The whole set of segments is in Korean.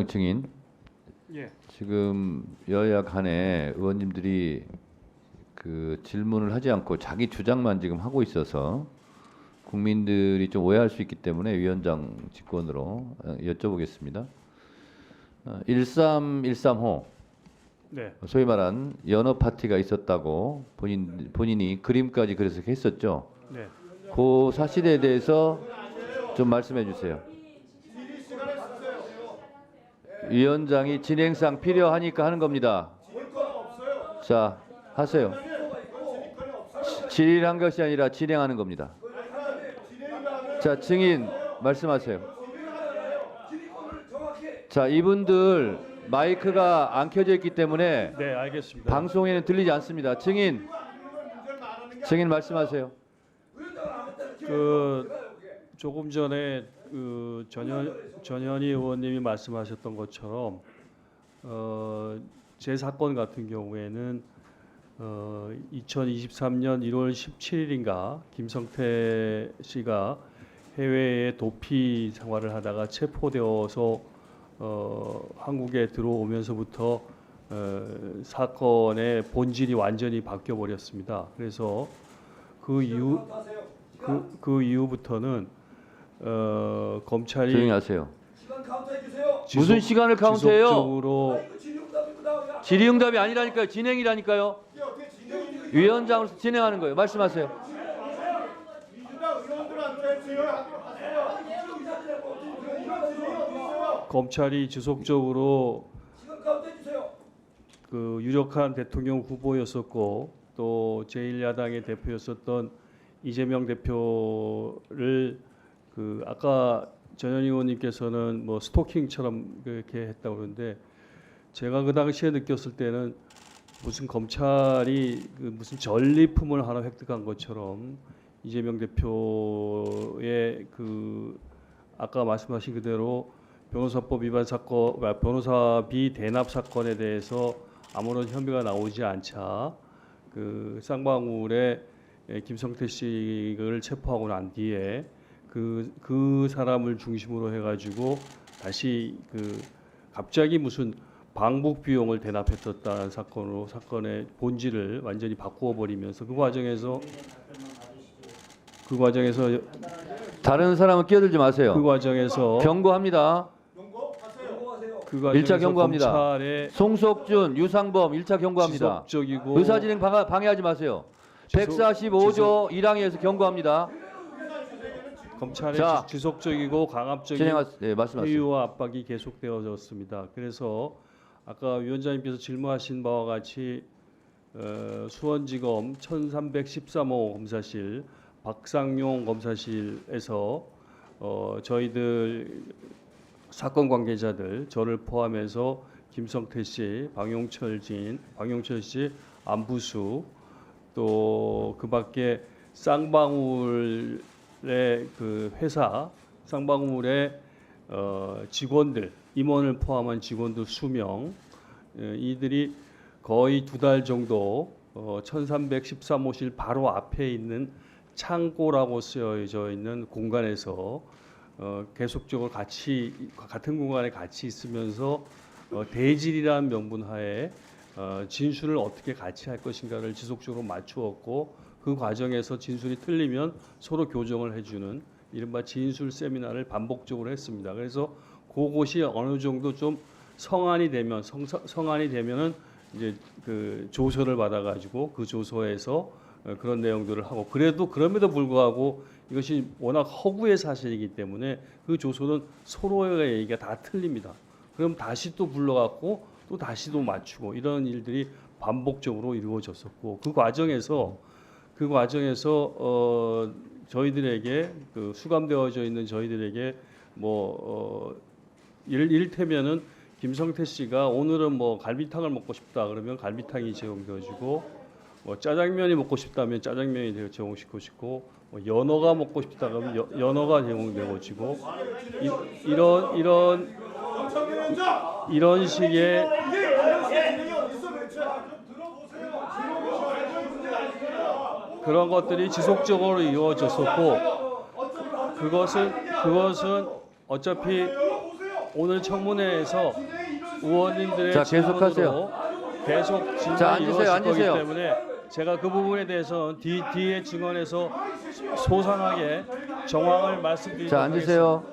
위원장 증인. 예. 지금 여야 간에 의원님들이 그 질문을 하지 않고 자기 주장만 지금 하고 있어서 국민들이 좀 오해할 수 있기 때문에 위원장 직권으로 여쭤보겠습니다. 1313호 네. 소위 말한 연어 파티가 있었다고 본인이 그림까지 그래서 했었죠. 네. 그 사실에 대해서 좀 말씀해 주세요. 위원장이 진행상 필요하니까 하는 겁니다. 자, 하세요. 질의한 것이 아니라 진행하는 겁니다. 자, 증인 말씀하세요. 자, 이분들 마이크가 안 켜져 있기 때문에 네, 알겠습니다. 방송에는 들리지 않습니다. 증인 말씀하세요. 조금 전에 전현희 의원님이 말씀하셨던 것처럼 제 사건 같은 경우에는 2023년 1월 17일인가 김성태 씨가 해외에 도피 생활을 하다가 체포되어서 한국에 들어오면서부터 사건의 본질이 완전히 바뀌어 버렸습니다. 그래서 그 이후부터는 검찰이 조용히 하세요. 시간 카운트해 주세요. 무슨 시간을 카운트해요? 지속적으로 질의응답이 아니라니까요. 진행이라니까요. 위원장으로서 진행하는 거예요. 말씀하세요. 검찰이 지속적으로 시간 카운트해 주세요. 그 유력한 대통령 후보였었고 또 제1야당의 대표였었던 이재명 대표를 그 아까 전현희 의원님께서는 뭐 스토킹처럼 그렇게 했다고 그러는데 제가 그 당시에 느꼈을 때는 무슨 검찰이 그 무슨 전리품을 하나 획득한 것처럼 이재명 대표의 그 아까 말씀하신 그대로 변호사법 위반 사건, 변호사비 대납 사건에 대해서 아무런 혐의가 나오지 않자 그 쌍방울에 김성태 씨를 체포하고 난 뒤에 그 사람을 중심으로 해가지고 다시 그 갑자기 무슨 방북 비용을 대납했었다는 사건으로 사건의 본질을 완전히 바꾸어 버리면서 그 과정에서 다른 사람은 끼어들지 마세요. 그 과정에서 경고합니다. 그 과정에서 1차 경고합니다. 검찰의 송석준, 유상범 1차 경고합니다. 지속적이고 의사진행 방해하지 마세요. 145조 1항에서 경고합니다. 검찰의 자, 지속적이고 강압적인 네, 말씀하세요. 회유와 압박이 계속되어졌습니다. 그래서 아까 위원장님께서 질문하신 바와 같이 수원지검 1313호 검사실 박상용 검사실에서 저희들 사건 관계자들 저를 포함해서 김성태 씨, 방용철 씨, 안부수 또 그밖에 쌍방울의 그 회사 쌍방울의 직원들 임원을 포함한 직원들 수명 이들이 거의 2달 정도 1313호실 바로 앞에 있는 창고라고 쓰여져 있는 공간에서 계속적으로 같은 공간에 같이 있으면서 대질이라는 명분하에 진술을 어떻게 같이 할 것인가를 지속적으로 맞추었고 그 과정에서 진술이 틀리면 서로 교정을 해주는 이른바 진술 세미나를 반복적으로 했습니다. 그래서 그것이 어느 정도 좀 성안이 되면은 이제 그 조서를 받아가지고 그 조서에서 그런 내용들을 하고 그럼에도 불구하고 이것이 워낙 허구의 사실이기 때문에 그 조서는 서로의 얘기가 다 틀립니다. 그럼 다시 또 불러갖고 또 다시 또 맞추고 이런 일들이 반복적으로 이루어졌었고 그 과정에서 저희들에게 그 수감되어져 있는 저희들에게 이를테면은 김성태 씨가 오늘은 뭐 갈비탕을 먹고 싶다 그러면 갈비탕이 제공되어지고 뭐 짜장면이 먹고 싶다면 짜장면이 제공시켜주고 뭐 연어가 먹고 싶다 그러면 연어가 제공되어지고 이런 식의 그런 것들이 지속적으로 이루어졌었고 그것은 어차피 오늘 청문회에서 의원님들의 자, 계속하세요. 질문으로 계속 질문이 자, 앉으세요, 이루어질 앉으세요. 거기 때문에 제가 그 부분에 대해서는 뒤에 증언에서 소상하게 정황을 말씀드리도록 자, 앉으세요.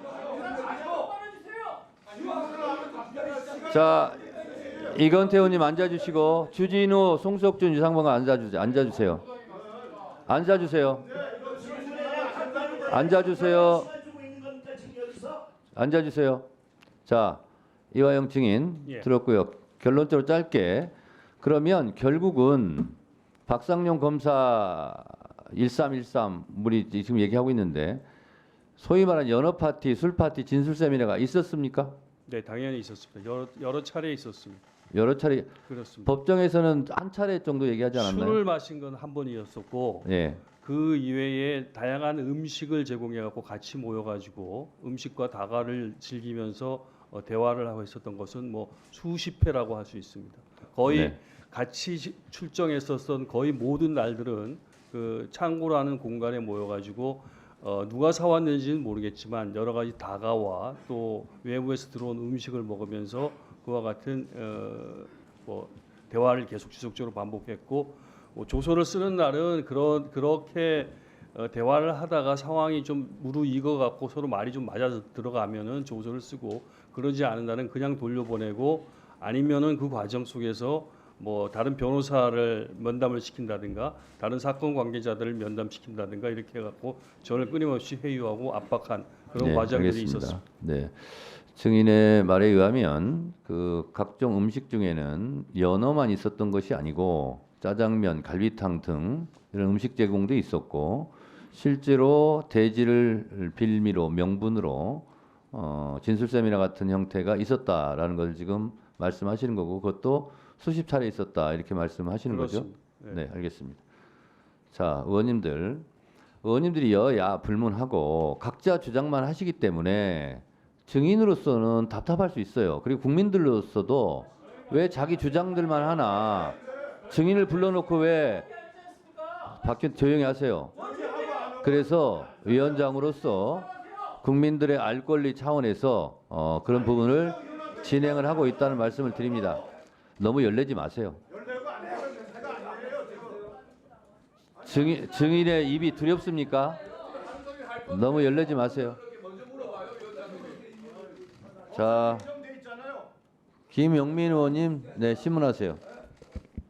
자, 이건태 의원님 앉아주시고 주진우, 송석준, 유상범가 앉아주세요. 앉아주세요. 앉아주세요. 앉아주세요. 자, 이화영 증인 예. 들었고요. 결론적으로 짧게 그러면 결국은 박상용 검사 1313 우리 지금 얘기하고 있는데 소위 말하는 연어 파티, 술 파티, 진술 세미나가 있었습니까? 네, 당연히 있었습니다. 여러 차례 있었습니다. 여러 차례 그렇습니다. 법정에서는 한 차례 정도 얘기하지 않았나요? 술을 마신 건 한 번이었었고 예. 그 이외에 다양한 음식을 제공해 갖고 같이 모여 가지고 음식과 다과를 즐기면서 대화를 하고 있었던 것은 뭐 수십 회라고 할 수 있습니다. 거의 네. 같이 출정했었던 거의 모든 날들은 그 창고라는 공간에 모여 가지고 누가 사왔는지는 모르겠지만 여러 가지 다과와 또 외부에서 들어온 음식을 먹으면서 그와 같은 뭐 대화를 계속 지속적으로 반복했고 조서를 쓰는 날은 그렇게 대화를 하다가 상황이 좀 무르익어 갖고 서로 말이 좀 맞아 들어가면은 조서를 쓰고 그러지 않은 날은 그냥 돌려보내고 아니면은 그 과정 속에서 뭐 다른 변호사를 면담을 시킨다든가 다른 사건 관계자들을 면담시킨다든가 이렇게 해갖고 저를 끊임없이 회유하고 압박한 그런 네, 과정들이 알겠습니다. 있었습니다. 네. 증인의 말에 의하면 그 각종 음식 중에는 연어만 있었던 것이 아니고 짜장면, 갈비탕 등 이런 음식 제공도 있었고 실제로 대지를 빌미로 명분으로 진술 세미나 같은 형태가 있었다라는 걸 지금 말씀하시는 거고 그것도 수십 차례 있었다 이렇게 말씀하시는 거죠? 그렇습니다. 네, 알겠습니다. 자, 의원님들이 여야 불문하고 각자 주장만 하시기 때문에 증인으로서는 답답할 수 있어요. 그리고 국민들로서도 왜 자기 주장들만 하나 증인을 불러놓고 왜 박현 조용히 하세요. 그래서 위원장으로서 국민들의 알 권리 차원에서 그런 부분을 진행을 하고 있다는 말씀을 드립니다. 너무 열내지 마세요. 증인의 입이 두렵습니까? 너무 열내지 마세요. 자, 김영민 의원님, 네, 신문하세요.